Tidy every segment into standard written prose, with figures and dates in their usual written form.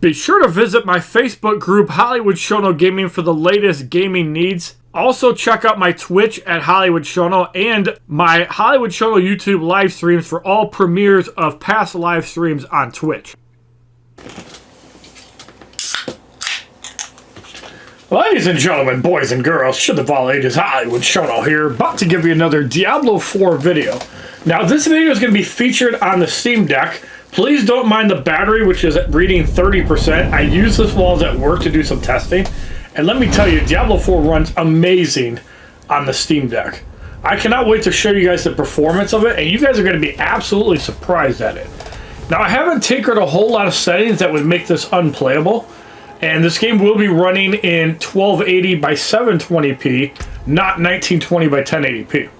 Be sure to visit my Facebook group, HollywoodShono Gaming, for the latest gaming needs. Also, check out my Twitch at HollywoodShono and my HollywoodShono YouTube live streams for all premieres of past live streams on Twitch. Ladies and gentlemen, boys and girls, shit of all ages, HollywoodShono here, about to give you another Diablo 4 video. Now, this video is going to be featured on the Steam Deck. Please don't mind the battery, which is reading 30%. I use this while I was at work to do some testing. And let me tell you, Diablo 4 runs amazing on the Steam Deck. I cannot wait to show you guys the performance of it, and you guys are going to be absolutely surprised at it. Now, I haven't tinkered a whole lot of settings that would make this unplayable. And this game will be running in 1280 by 720p, not 1920 by 1080p.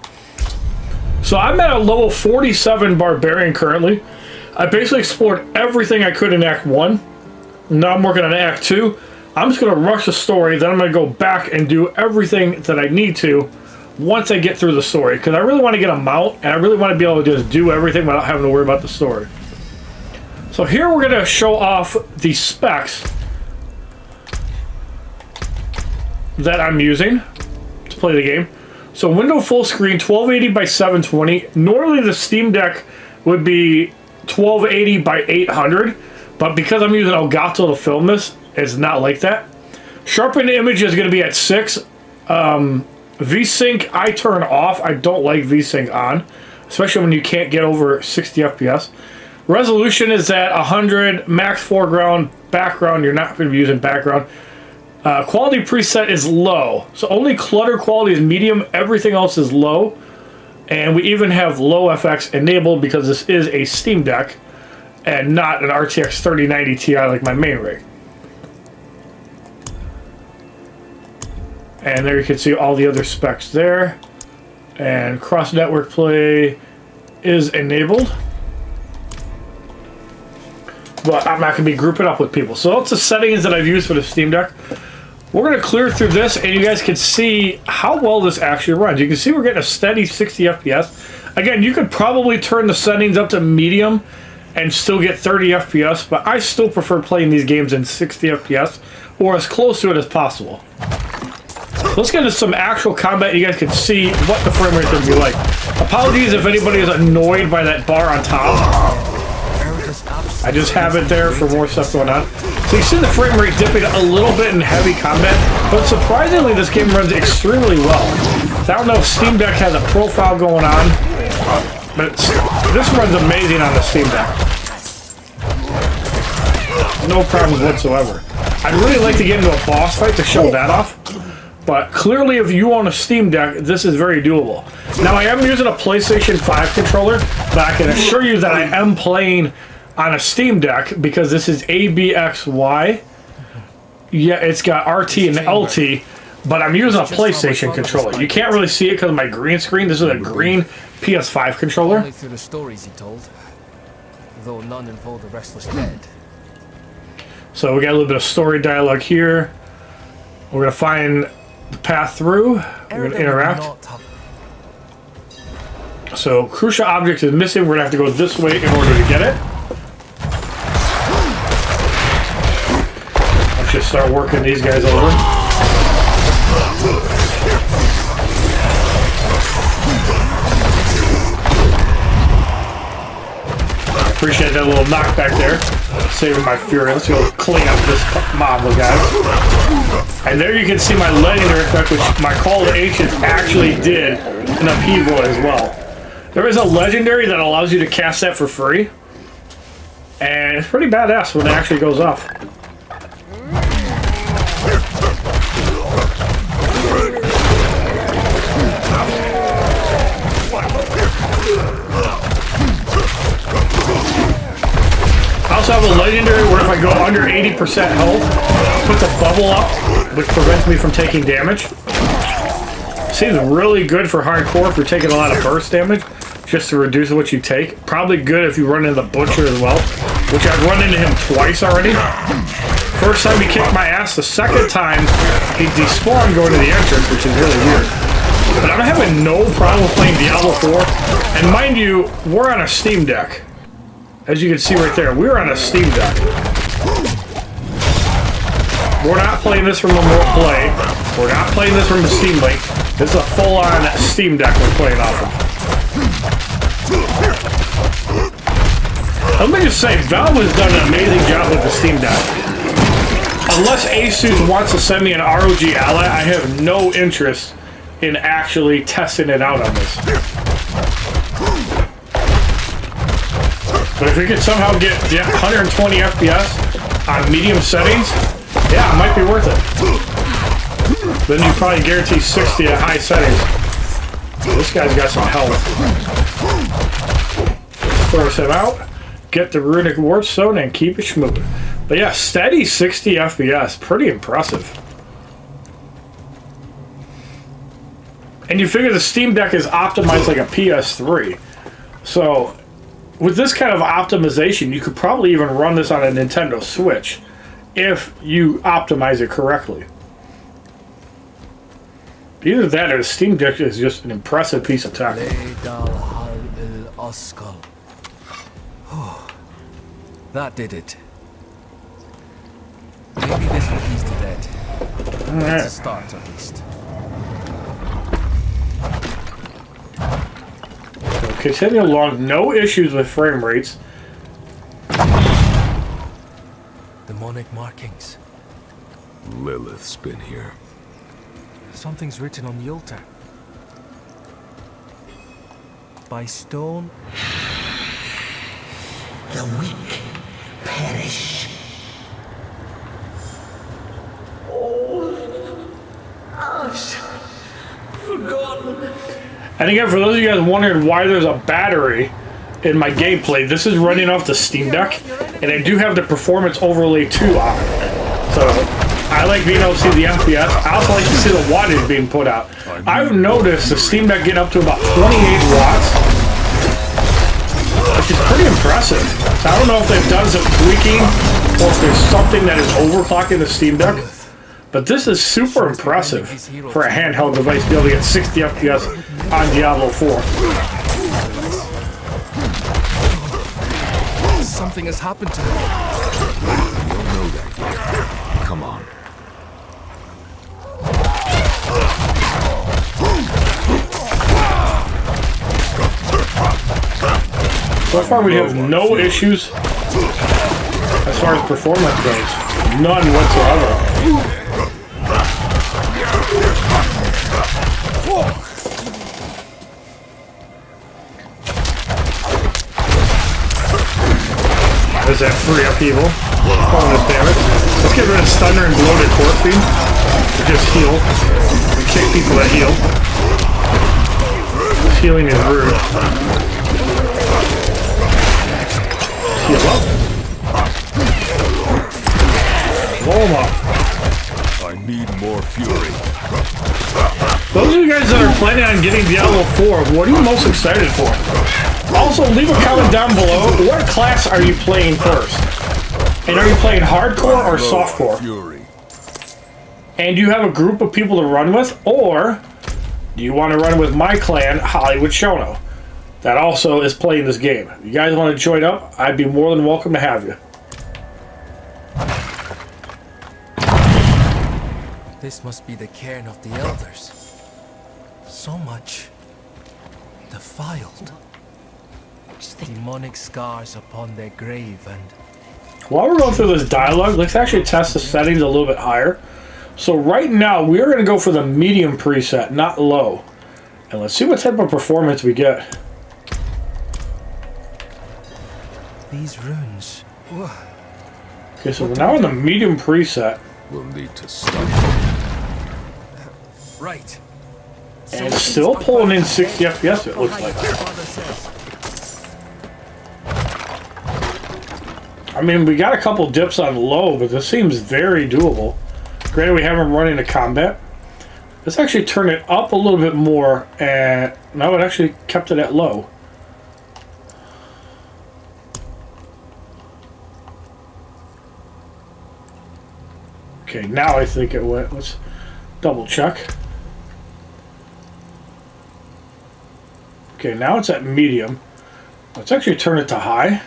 So I'm at a level 47 Barbarian currently. I basically explored everything I could in Act 1. Now I'm working on Act 2. I'm just going to rush the story, then I'm going to go back and do everything that I need to once I get through the story. Because I really want to get a mount, and I really want to be able to just do everything without having to worry about the story. So here we're going to show off the specs that I'm using to play the game. So window full screen, 1280 by 720. Normally the Steam Deck would be 1280 by 800, but because I'm using Elgato to film this, it's not like that. Sharpen image is going to be at 6. VSync I turn off. I don't like VSync on, especially when you can't get over 60 FPS. Resolution is at 100. Max foreground, background, you're not going to be using background. Quality preset is low, so only clutter quality is medium, everything else is low. And we even have low FX enabled because this is a Steam Deck and not an RTX 3090 Ti like my main rig. And there you can see all the other specs there. And cross network play is enabled, but I'm not going to be grouping up with people. So that's the settings that I've used for the Steam Deck. We're going to clear through this, and you guys can see how well this actually runs. You can see we're getting a steady 60 FPS. Again, you could probably turn the settings up to medium and still get 30 FPS, but I still prefer playing these games in 60 FPS, or as close to it as possible. Let's get into some actual combat. You guys can see what the frame rate is going to be like. Apologies if anybody is annoyed by that bar on top. I just have it there for more stuff going on. So you see the frame rate dipping a little bit in heavy combat, but surprisingly this game runs extremely well. So I don't know if Steam Deck has a profile going on, but this runs amazing on the Steam Deck. No problems whatsoever. I'd really like to get into a boss fight to show that off, but clearly if you own a Steam Deck, this is very doable. Now I am using a PlayStation 5 controller, but I can assure you that I am playing on a Steam Deck because this is ABXY. Yeah, it's got RT and LT, but I'm using a PlayStation controller. You can't really see it because of my green screen. This is a green PS5 controller. Only through the stories he told, though none involved the restless dead. So we got a little bit of story dialogue here. We're gonna find the path through. We're gonna interact. So crucial object is missing. We're gonna have to go this way in order to get it. Let's just start working these guys over. I appreciate that little knockback there. Saving my fury. Let's go clean up this mob of guys. And there you can see my legendary effect, which my Call to Ancient actually did an upheaval as well. There is a legendary that allows you to cast that for free. And it's pretty badass when it actually goes off. I also have a legendary where if I go under 80% health, it puts a bubble up, which prevents me from taking damage. Seems really good for hardcore if you're taking a lot of burst damage, just to reduce what you take. Probably good if you run into the Butcher as well, which I've run into him twice already. First time he kicked my ass, the second time he despawned going to the entrance, which is really weird. But I'm having no problem playing Diablo 4. And mind you, we're on a Steam Deck. As you can see right there, we're on a Steam Deck. playing this from Remote Play. We're not playing this from the Steam Link. This is a full-on Steam Deck we're playing off of. Let me just say, Valve has done an amazing job with the Steam Deck. Unless Asus wants to send me an ROG Ally, I have no interest in actually testing it out on this. But if we could somehow get 120 FPS on medium settings, yeah, it might be worth it. Then you probably guarantee 60 at high settings. This guy's got some health. Force him out, get the runic warp stone, and keep it smooth. But yeah, steady 60 FPS, pretty impressive. And you figure the Steam Deck is optimized like a PS3. So with this kind of optimization, you could probably even run this on a Nintendo Switch if you optimize it correctly. Either that or the Steam Deck is just an impressive piece of tech. That did it. Maybe this will ease the dead. That's a start, at least. So continue along, no issues with frame rates. Demonic markings. Lilith's been here. Something's written on the altar. By stone. The weak perish. Forgotten. And again, for those of you guys wondering why there's a battery in my gameplay, this is running off the Steam Deck, and I do have the performance overlay 2 on. So I like being able to see the FPS. I also like to see the wattage being put out. I've noticed the Steam Deck getting up to about 28 watts, which is pretty impressive. So I don't know if they've done some tweaking or if there's something that is overclocking the Steam Deck, but this is super impressive for a handheld device to be able to get 60 FPS on Diablo 4. Something has happened to him. You don't know that yet. Come on. So far we have no issues as far as performance goes. None whatsoever. There's that free upheaval. Bonus damage. Let's get rid of Stunner and Bloated Corpse Fiend. We just heal. We kick people that heal. This healing is rude. Heal up. Blow him up. I need more fury. Those of you guys that are planning on getting Diablo 4, what are you most excited for? Also, leave a comment down below. What class are you playing first? And are you playing hardcore or softcore? Fury. And do you have a group of people to run with? Or do you want to run with my clan, HollywoodShono? That also is playing this game. If you guys want to join up, I'd be more than welcome to have you. This must be the cairn of the elders. So much defiled. Demonic scars upon their grave, and While we're going through this dialogue, let's actually test the settings a little bit higher. So right now, we're going to go for the medium preset, not low. And let's see what type of performance we get. these runes. Okay, so we're now in the medium preset. We'll need to stop. Right. And still pulling in 60 FPS, it looks like. I mean, we got a couple dips on low, but this seems very doable. Granted, we haven't run into combat. Let's actually turn it up a little bit more, and now it actually kept it at low. Okay, now I think it went. Let's double check. Okay, now it's at medium. Let's actually turn it to high.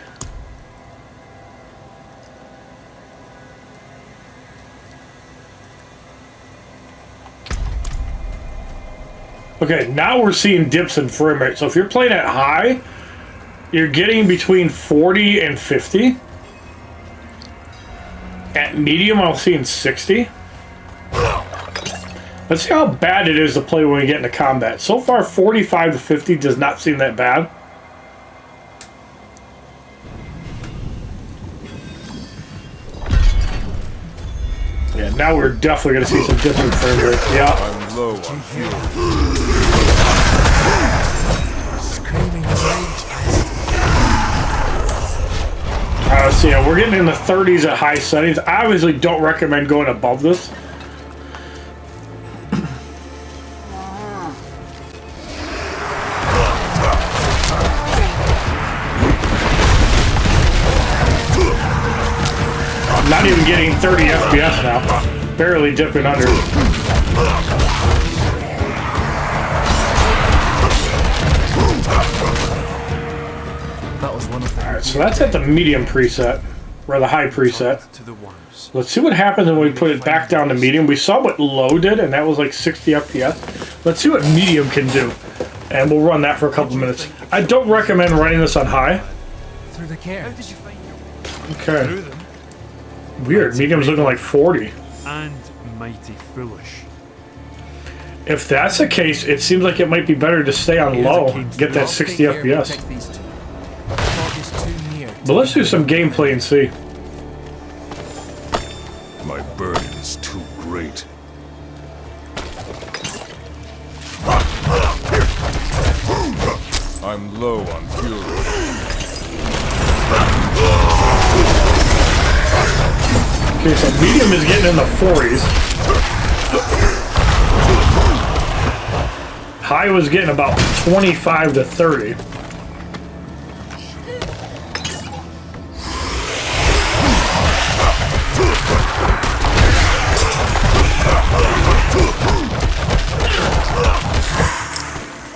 Okay, now we're seeing dips in frame rate. So if you're playing at high, you're getting between 40 and 50. At medium, I'm seeing 60. Let's see how bad it is to play when we get into combat. So far, 45 to 50 does not seem that bad. Yeah, now we're definitely going to see some different frame rate. Yeah. I'm low on fuel. Screaming rage. So yeah, we're getting in the 30s at high settings. I obviously don't recommend going above this. I'm not even getting 30 FPS now. Barely dipping under. That was one of the. Alright, so that's at the medium preset, or the high preset. To the worms. Let's see what happens when we put it back down to medium. We saw what low did, and that was like 60 FPS. Let's see what medium can do. And we'll run that for a couple minutes. I don't recommend running this on high. Through the care. How did you find your Okay. Weird. Medium's looking like 40. And mighty foolish. If that's the case, it seems like it might be better to stay on low and get that 60 FPS. But let's do some gameplay and see. My burden is too great. I'm low on fuel. Okay, so medium is getting in the 40s. High was getting about 25 to 30.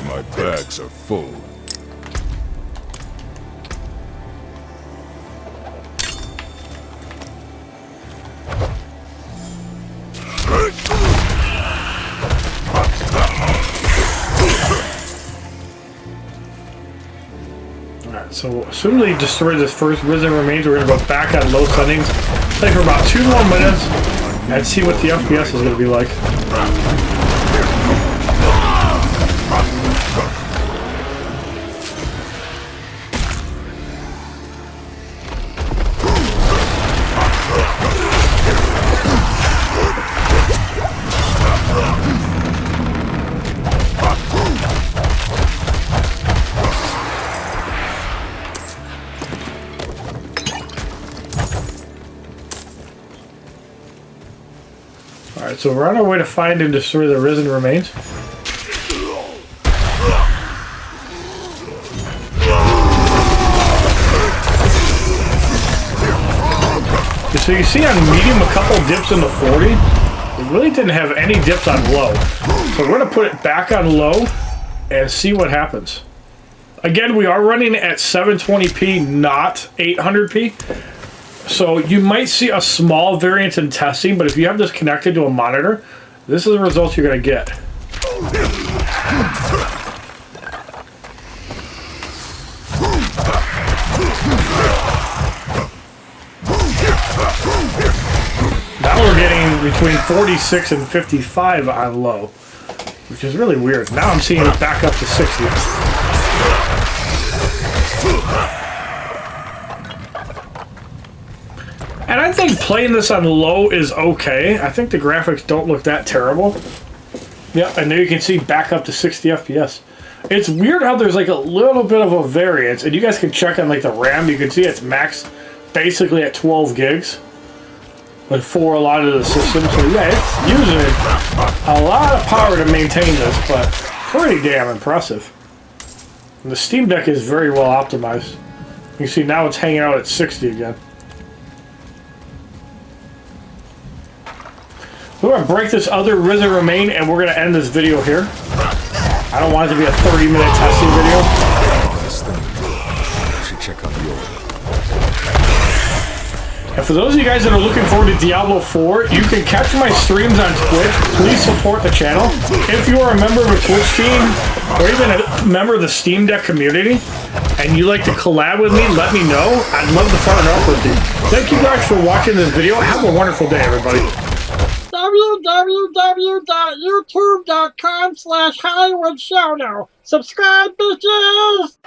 My bags are full. Alright, so as soon as we destroy this first Risen Remains, we're going to go back on low settings, play for about 2 more minutes, and see what the FPS is going to be like. Alright, so we're on our way to find and destroy the Risen Remains. So you see on medium a couple dips in the 40. We really didn't have any dips on low. So we're going to put it back on low and see what happens. Again, we are running at 720p, not 800p. So you might see a small variance in testing, but if you have this connected to a monitor, this is the results you're going to get. Now we're getting between 46 and 55 on low, which is really weird. Now I'm seeing it back up to 60. And I think playing this on low is okay. I think the graphics don't look that terrible. Yep, and there you can see back up to 60 FPS. It's weird how there's like a little bit of a variance, and you guys can check on like the RAM. You can see it's max basically at 12 gigs. But for a lot of the systems, so yeah, it's using a lot of power to maintain this, but pretty damn impressive. And the Steam Deck is very well optimized. You can see now it's hanging out at 60 again. We're going to break this other Risen Remain, and we're going to end this video here. I don't want it to be a 30-minute testing video. I should check out the order. And for those of you guys that are looking forward to Diablo 4, you can catch my streams on Twitch. Please support the channel. If you are a member of a Twitch team, or even a member of the Steam Deck community, and you like to collab with me, let me know. I'd love to partner up with you. Thank you guys for watching this video. Have a wonderful day, everybody. www.youtube.com/HollywoodShono. Subscribe, bitches!